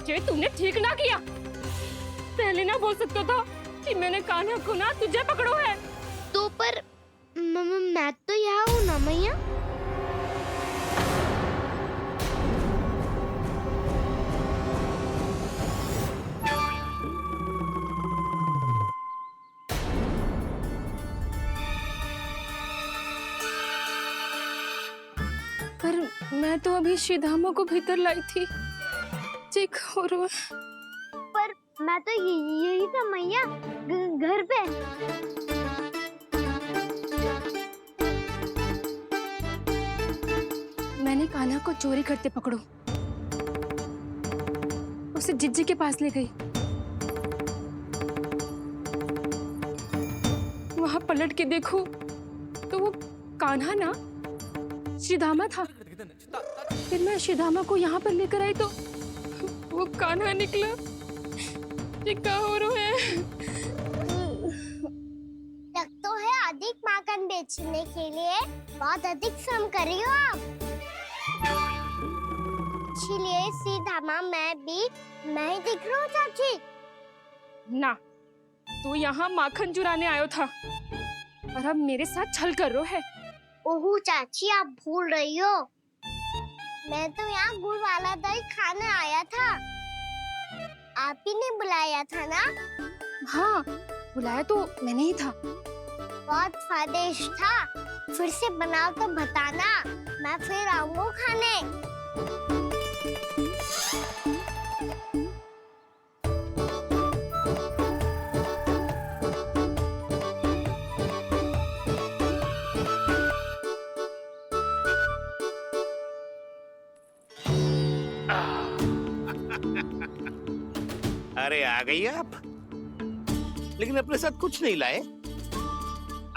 ये तुमने ठीक ना किया। पहले ना बोल सकता था कि मैंने कान्हा को ना तुझे पकड़ो है। तो पर मैं तो यहाँ हूँ ना मैया। पर मैं तो अभी श्रीधामा को भीतर लाई थी। चेक हो रहा है। पर मैं तो यही था मैया, घर पे। मैंने कान्हा को चोरी करते पकड़ो, उसे जिज्जी के पास ले गई। वहां पलट के देखो तो वो कान्हा ना श्रीधामा था। फिर मैं श्रीधामा को यहाँ पर लेकर आई तो वो कान्हा निकला। ये क्या हो रहा है? लग तो है अधिक माखन बेचने के लिए बहुत अधिक श्रम कर रही हो आप। इसीलिए श्रीधामा मैं ही दिख रहा हूँ चाची। ना, तू यहाँ माखन चुराने आयो था और अब मेरे साथ छल कर रो है। ओह चाची, आप भूल रही हो, मैं तो यहाँ गुड़ वाला दही खाने आया था। आप ही ने बुलाया था ना? हाँ, बुलाया तो मैंने ही था। बहुत स्वादिष्ट था। फिर से बनाओ तो बताना, मैं फिर आऊंगा खाने। अरे आ गई आप, लेकिन अपने साथ कुछ नहीं लाए।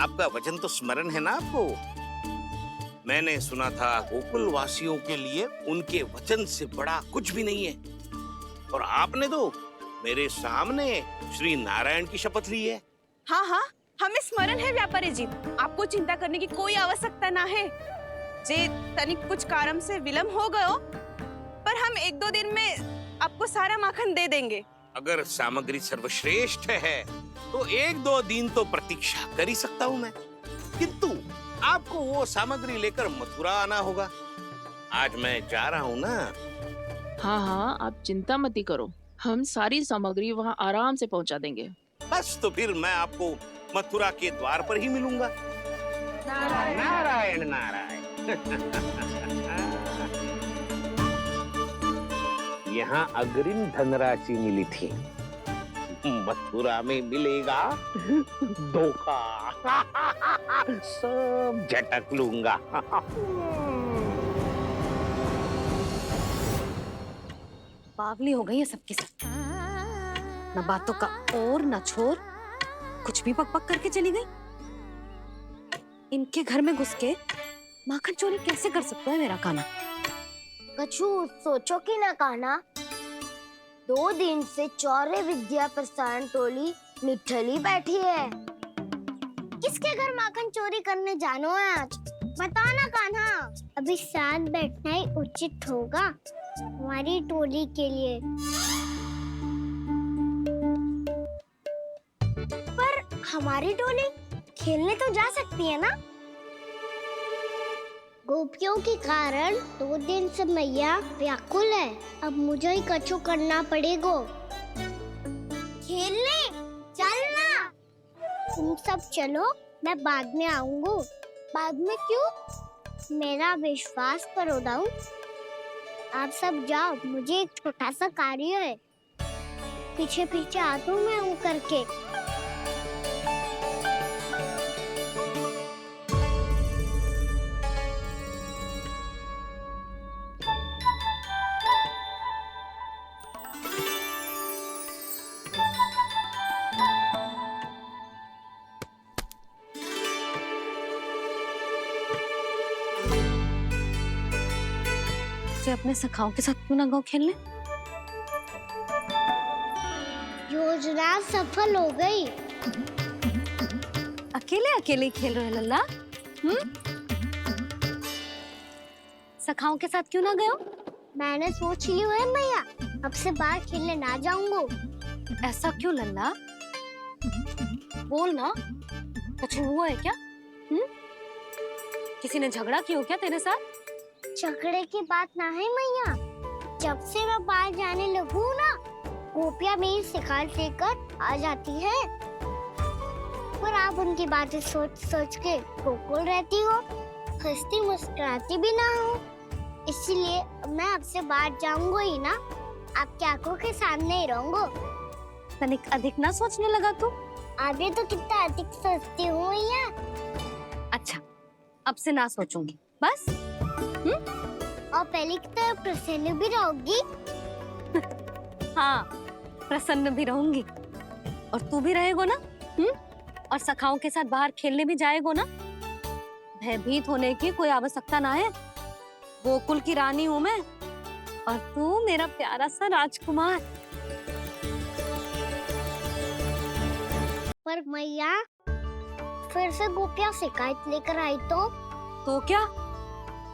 आपका वचन तो स्मरण है ना आपको? मैंने सुना था गोकुल वासियों के लिए उनके वचन से बड़ा कुछ भी नहीं है, और आपने तो मेरे सामने श्री नारायण की शपथ ली है। हाँ हाँ, हमें स्मरण है व्यापारी जी। आपको चिंता करने की कोई आवश्यकता ना है। जे तनिक कुछ कारण से विलंब हो गयो, पर हम 1-2 दिन में आपको सारा माखन दे देंगे। अगर सामग्री सर्वश्रेष्ठ है तो 1-2 दिन तो प्रतीक्षा कर ही सकता हूँ मैं, किंतु आपको वो सामग्री लेकर मथुरा आना होगा। आज मैं जा रहा हूँ ना। हाँ हाँ, आप चिंता मत करो, हम सारी सामग्री वहाँ आराम से पहुँचा देंगे। बस तो फिर मैं आपको मथुरा के द्वार पर ही मिलूंगा। नारायण नारायण। यहाँ अग्रिम धनराशि मिली थी, मथुरा में मिलेगा धोखा। सब झटक लूंगा। बावली हो गई है सबकी सब। न बातों का और न छोर, कुछ भी बक बक करके चली गई। इनके घर में घुस के माखन चोरी कैसे कर सकता है मेरा कान्हा? कछु सोचो कि ना कान्हा, 2 दिन से चौर्य विद्या प्रसारण टोली निठली बैठी है। किसके घर माखन चोरी करने जानो है आज? बताओ ना कान्हा। अभी साथ बैठना ही उचित होगा हमारी टोली के लिए। पर हमारी टोली खेलने तो जा सकती है ना? गोपियों के कारण 2 दिन से मैया व्याकुल है। अब मुझे ही कछु करना पड़ेगा। खेलने चलना। तुम सब चलो, मैं बाद में आऊंगा। बाद में क्यों? मेरा विश्वास करो दाऊ। आप सब जाओ, मुझे एक छोटा सा कार्य है। पीछे पीछे आता हूँ मैं हूँ करके। अपने सखाओं के साथ क्यों ना गाँव खेलने? योजना सफल हो गई। अकेले अकेले खेल रहे लल्ला? सखाओं के साथ क्यों ना गए हो? मैंने सोच लिया है मैया, अब आपसे बाहर खेलने ना जाऊंगा। ऐसा क्यों लल्ला? बोल ना, कुछ हुआ है क्या? किसी ने झगड़ा किया हो क्या तेरे साथ? झगड़े की बात ना है मैया। जब से मैं बाहर जाने लगू ना, गोपियाँ मेरी शिकायत लेकर आ जाती है। पर आप उनकी बातें सोच सोच के गोकुल रहती हो, हंसती मुस्कुराती भी ना हो। इसीलिए मैं आपसे बाहर जाऊंगा ही ना, आपकी आंखों के सामने ही रहूंगा। तनिक अधिक ना सोचने लगा तू? आगे तो कितना अधिक सोचती हूँ मैया। अच्छा, अब से ना सोचूंगी बस। और पहले की तरह प्रसन्न भी रहोगी। हाँ, प्रसन्न भी रहूंगी। और तू भी रहेगो ना? और सखाओं के साथ बाहर खेलने भी जाएगो ना? भयभीत होने की कोई आवश्यकता ना है। गोकुल की रानी हूँ मैं, और तू मेरा प्यारा सा राजकुमार। पर मैया, फिर से गोपियाँ शिकायत लेकर आई तो क्या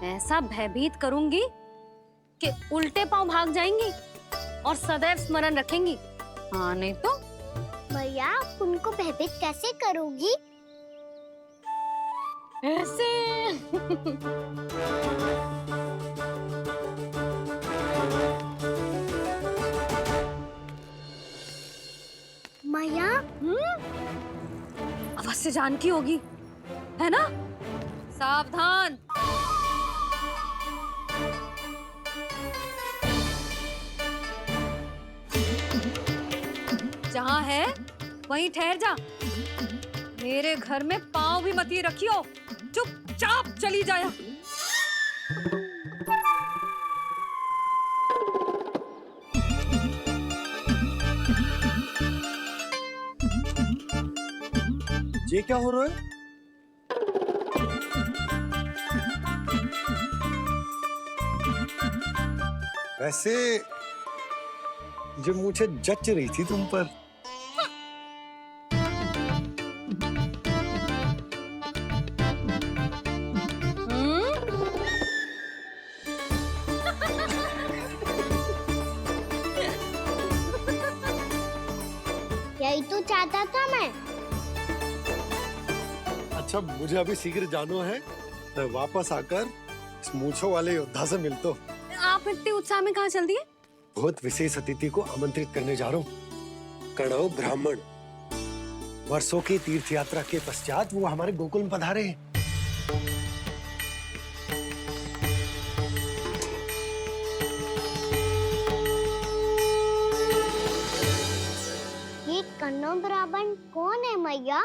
ऐसा भयभीत करूंगी कि उल्टे पांव भाग जाएंगी और सदैव स्मरण रखेंगी? हाँ नहीं तो? मैया, आप उनको भयभीत कैसे करोगी? ऐसे। मैया, अवश्य जानकी होगी, है ना? सावधान। जहाँ है वहीं ठहर जा। मेरे घर में पाँव भी मत ही रखियो, चुपचाप चली जाया। ये क्या हो रहा है? वैसे जो मुझे जच रही थी तुम पर। यही तो चाहता था मैं। अच्छा, मुझे अभी शीघ्र जाना है। मैं वापस आकर इस मूंछों वाले योद्धा से मिलता हूँ। आप इतने उत्साह में कहाँ चल दिए? बहुत विशेष अतिथि को आमंत्रित करने जा रहा हूँ। कणव ब्राह्मण। वर्षों की तीर्थ यात्रा के पश्चात वो हमारे गोकुल में पधारे हैं। ये कन्नौ ब्राह्मण कौन है मैया?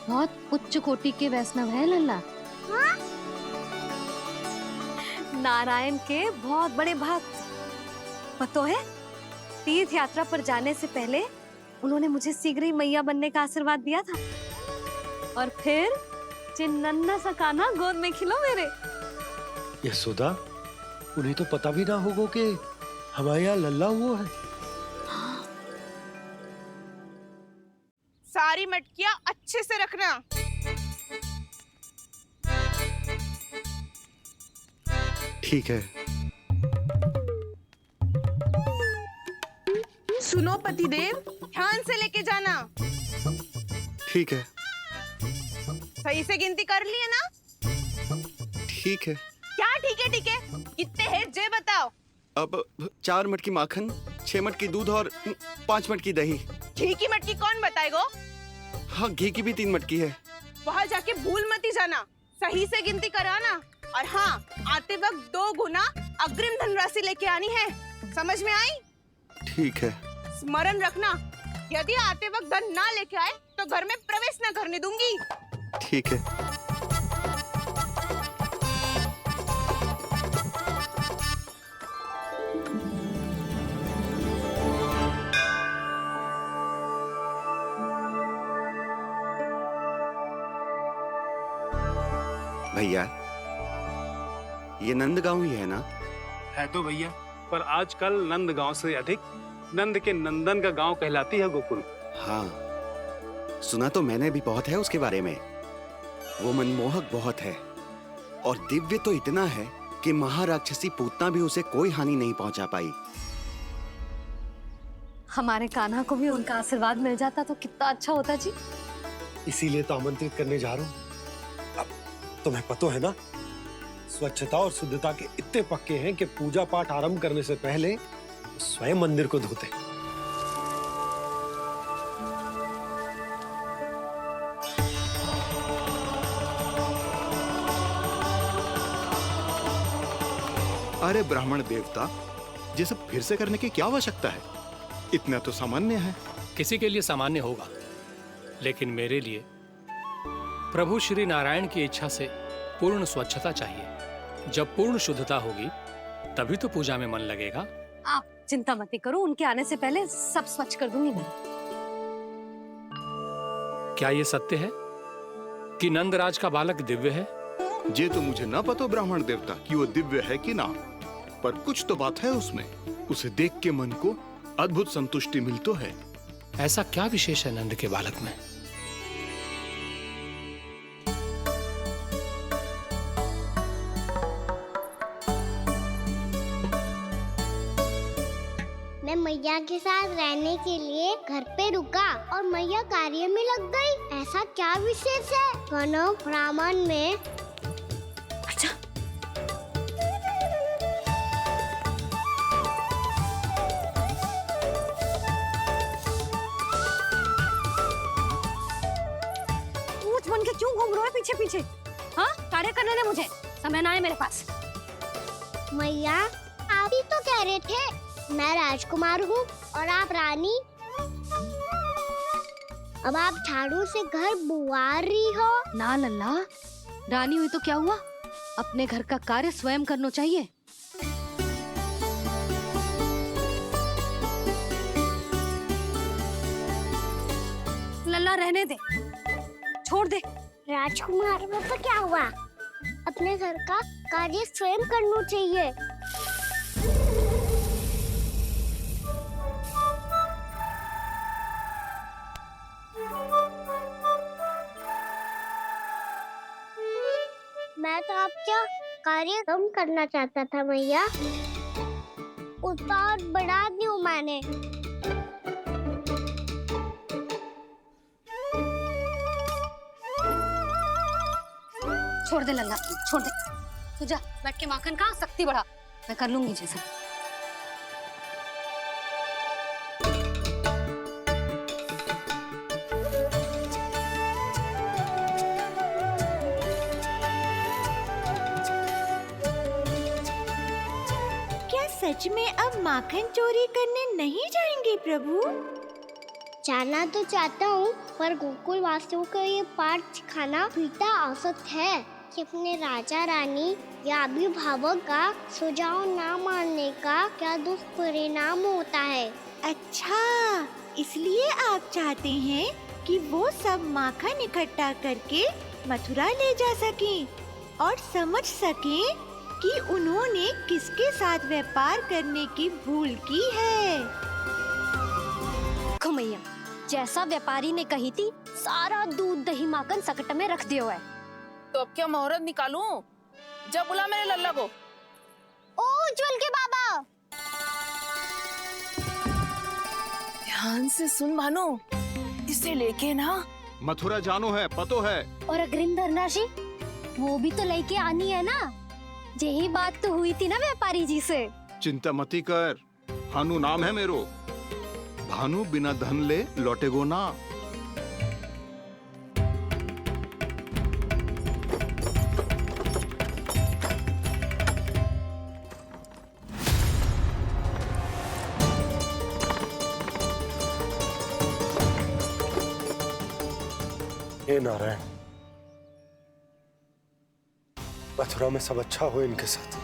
बहुत उच्च कोटि के वैष्णव है लल्ला। हाँ? नारायण के बहुत बड़े भक्त। पता है, तीर्थ यात्रा पर जाने से पहले उन्होंने मुझे शीघ्र ही मैया बनने का आशीर्वाद दिया था। और फिर चिन्नन्ना सा कान्हा गोद में खिलो मेरे। यशोदा, उन्हें तो पता भी ना होगा कि हमारे यहाँ लल्ला हुआ है। सारी मटकियां अच्छे से रखना। ठीक है। सुनो पतिदेव, ध्यान से लेके जाना। ठीक है। सही से गिनती कर लिए ना? ठीक है। क्या ठीक है ठीक है? कितने हैं जे बताओ। अब 4 मटकी माखन, 6 मटकी दूध और 5 मटकी दही। घी की मटकी कौन बताएगा? हाँ, घी की भी 3 मटकी है। वहाँ जाके भूल मत ही जाना, सही से गिनती कराना। और हाँ, आते वक्त 2 गुना अग्रिम धनराशि लेके आनी है। समझ में आई? ठीक है। स्मरण रखना, यदि आते वक्त धन ना लेके आए तो घर में प्रवेश न करने दूंगी। ठीक है। भैया, ये नंदगांव ही है ना? है तो भैया, पर आजकल नंदगांव से अधिक नंद के नंदन का गांव कहलाती है गोकुल। हाँ, सुना तो मैंने भी बहुत है उसके बारे में। वो मनमोहक बहुत है और दिव्य तो इतना है कि महाराक्षसी पूतना भी उसे कोई हानि नहीं पहुंचा पाई। हमारे कान्हा को भी उनका आशीर्वाद मिल जाता तो कितना अच्छा होता जी। इसीलिए तो आमंत्रित करने जा रहा हूँ। अब तुम्हें पता है ना, स्वच्छता और शुद्धता के इतने पक्के हैं कि पूजा पाठ आरंभ करने से पहले स्वयं मंदिर को धोते हैं। अरे ब्राह्मण देवता, ये सब फिर से करने की क्या आवश्यकता है? इतना तो सामान्य है। किसी के लिए सामान्य होगा, लेकिन मेरे लिए प्रभु श्री नारायण की इच्छा से पूर्ण स्वच्छता चाहिए। जब पूर्ण शुद्धता होगी तभी तो पूजा में मन लगेगा। आप चिंता मत करो, उनके आने से पहले सब स्वच्छ कर दूंगी मैं। क्या ये सत्य है कि नंदराज का बालक दिव्य है? ये तो मुझे ना पता ब्राह्मण देवता कि वो दिव्य है कि ना, पर कुछ तो बात है उसमें। उसे देख के मन को अद्भुत संतुष्टि मिल तो है। ऐसा क्या विशेष है नंद के बालक में? मैं मैया के साथ रहने के लिए घर पे रुका और मैया कार्य में लग गई। ऐसा क्या विशेष है गणों ब्राह्मण में? अच्छा, ऊंच बन के क्यों घूम रहे हो पीछे पीछे? हाँ, कार्य करने दे मुझे, समय ना है मेरे पास। मैया, आप ही तो कह रहे थे मैं राजकुमार हूँ और आप रानी। अब आप झाड़ू से घर बुआर रही हो। ना लल्ला, रानी हुई तो क्या हुआ, अपने घर का कार्य स्वयं करना चाहिए। लल्ला रहने दे, छोड़ दे। राजकुमार में तो क्या हुआ, अपने घर का कार्य स्वयं करना चाहिए। मैं तो आपका कार्य कम करना चाहता था मैया, उसका और बढ़ा दूं मैंने। छोड़ दे लल्ला, छोड़ दे। तू जा बैठ के माखन खा, शक्ति बढ़ा, मैं कर लूंगी जैसे। क्या सच में अब माखन चोरी करने नहीं जाएंगे प्रभु? जाना तो चाहता हूँ, पर गोकुल वासियों को ये पाठ सिखाना पिता आवश्यक है कि अपने राजा रानी या अभिभावक का सुझाव ना मानने का क्या दुष्परिणाम होता है। अच्छा, इसलिए आप चाहते हैं कि वो सब माखन इकट्ठा करके मथुरा ले जा सकें और समझ सकें कि उन्होंने किसके साथ व्यापार करने की भूल की है। मैया, जैसा व्यापारी ने कही थी, सारा दूध दही माखन सकट में रख दिया है। तो अब क्या मुहूर्त निकालूं? जब बुला मेरे लल्ला को। ओ उज्जवल के बाबा, ध्यान से सुन भानु, इसे लेके ना मथुरा जानो है, पतो है। और अग्रिम धनराशि वो भी तो लेके आनी है ना। यही बात तो हुई थी ना व्यापारी जी से। चिंता मती कर, भानु नाम है मेरो। भानु बिना धन ले लौटेगो ना। हे नारायण, मथुरा में सब अच्छा हो इनके साथ।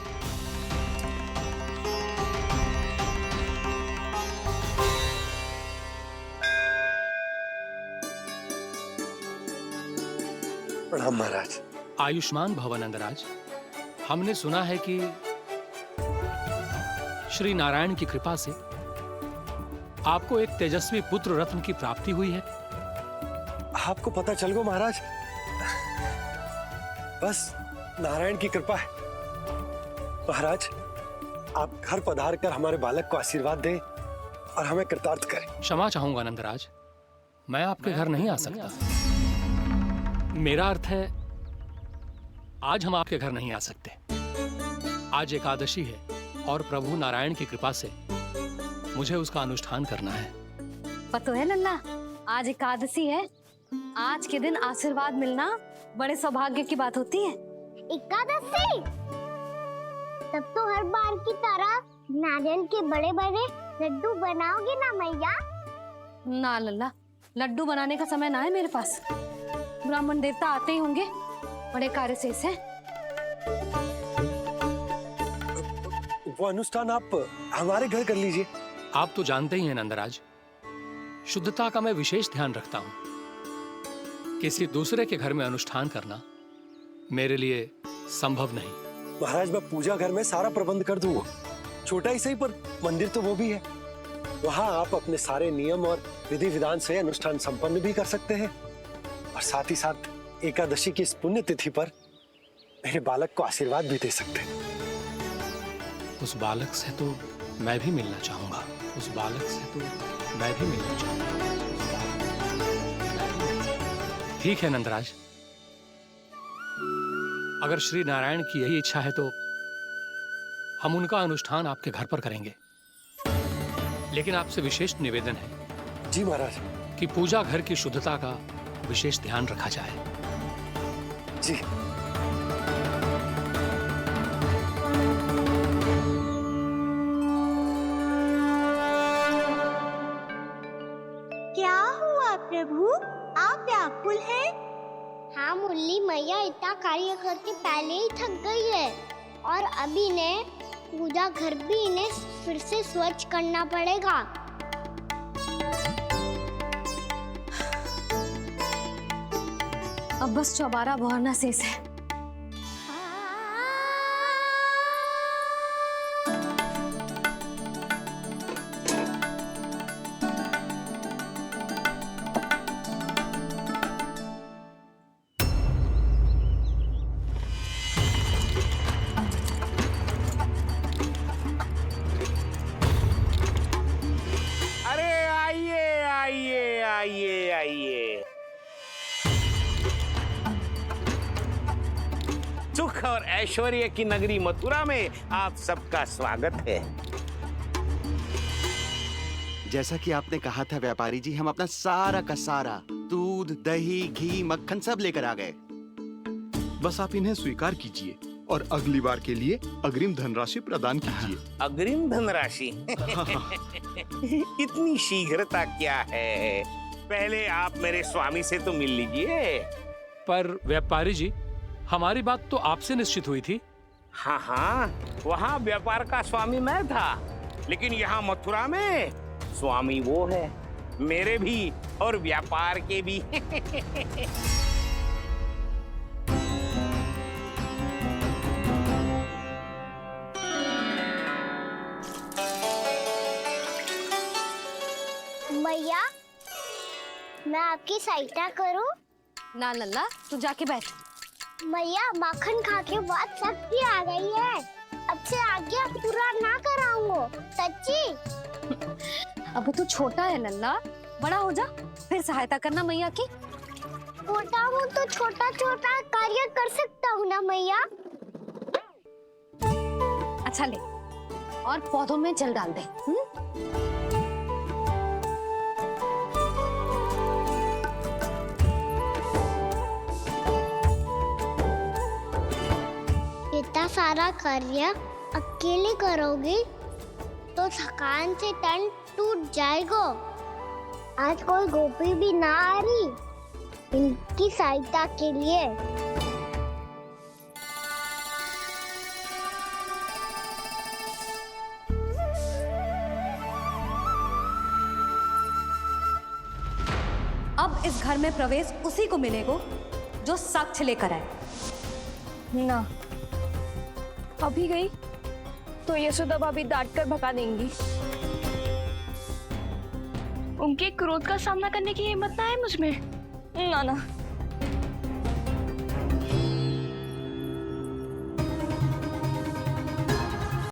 प्रणाम महाराज। आयुष्मान भव नंदराज। हमने सुना है कि श्री नारायण की कृपा से आपको एक तेजस्वी पुत्र रत्न की प्राप्ति हुई है। आपको पता चल गो महाराज, बस नारायण की कृपा है। महाराज, आप घर पधार कर हमारे बालक को आशीर्वाद दें और हमें कृतार्थ करे। क्षमा चाहूंगा नंदराज, मैं आपके घर नहीं आ सकता। मेरा अर्थ है आज हम आपके घर नहीं आ सकते। आज एकादशी है और प्रभु नारायण की कृपा से मुझे उसका अनुष्ठान करना है। पता है लल्ला, आज एकादशी है। आज के दिन आशीर्वाद मिलना बड़े सौभाग्य की बात होती है। एकादशी, तब तो हर बार की तरह नारियल के बड़े बड़े लड्डू बनाओगे ना मैया? ना लल्ला, लड्डू बनाने का समय ना है मेरे पास। ब्राह्मण देवता आते ही होंगे, बड़े कार्य शेष हैं। वो अनुष्ठान आप हमारे घर कर लीजिए। आप तो जानते ही हैं नंदराज, शुद्धता का मैं विशेष ध्यान रखता हूं। किसी दूसरे के घर में अनुष्ठान करना मेरे लिए संभव नहीं। महाराज, मैं पूजा घर में सारा प्रबंध कर दूंगा। छोटा ही सही, पर मंदिर तो वो भी है। वहां आप अपने सारे नियम और विधि विधान से अनुष्ठान संपन्न भी कर सकते हैं और साथ ही साथ एकादशी की इस पुण्य तिथि पर मेरे बालक को आशीर्वाद भी दे सकते हैं। उस बालक से तो मैं भी मिलना चाहूंगा। उस बालक से तो मैं भी मिलना चाहूंगा। ठीक है नंदराज, अगर श्री नारायण की यही इच्छा है तो हम उनका अनुष्ठान आपके घर पर करेंगे। लेकिन आपसे विशेष निवेदन है जी महाराज, कि पूजा घर की शुद्धता का विशेष ध्यान रखा जाए। जी। क्या हुआ प्रभु, आप व्याकुल हैं? हाँ मुरली, मैया इतना कार्य करके पहले ही थक गई है और अभी इन्हें पूजा घर भी इन्हें फिर से स्वच्छ करना पड़ेगा। अब बस चौबारा बहाना शेष है। सुख और ऐश्वर्य की नगरी मथुरा में आप सबका स्वागत है। जैसा कि आपने कहा था व्यापारी जी, हम अपना सारा का सारा दूध, दही, घी, मक्खन सब लेकर आ गए। बस आप इन्हें स्वीकार कीजिए और अगली बार के लिए अग्रिम धनराशि प्रदान कीजिए। अग्रिम धनराशि? इतनी शीघ्रता क्या है? पहले आप मेरे स्वामी से तो मिल लीजिए। पर व्यापारी जी, हमारी बात तो आपसे निश्चित हुई थी। हाँ हाँ, वहाँ व्यापार का स्वामी मैं था, लेकिन यहाँ मथुरा में स्वामी वो है, मेरे भी और व्यापार के भी। मैया, मैं आपकी सहायता करूं? ना लल्ला, तू जाके बैठ। मैया, माखन खा के बहुत शक्ति आ गई है। अब से आगे पूरा ना कराऊंगा, सच्ची। अब तू छोटा है लल्ला, बड़ा हो जा फिर सहायता करना मैया की। छोटा हूँ तो छोटा छोटा कार्य कर सकता हूँ ना मैया। अच्छा ले, और पौधों में जल डाल दे। इतना सारा कार्य अकेले करोगे तो थकान से तन टूट जाएगा। आज कोई गोपी भी ना आ रही इनकी सहायता के लिए। अब इस घर में प्रवेश उसी को मिलेगा जो साक्ष्य लेकर आए। ना, अभी गई तो यशोदा भाभी डांट कर भगा देंगी। उनके क्रोध का सामना करने की हिम्मत ना है मुझ में। ना ना,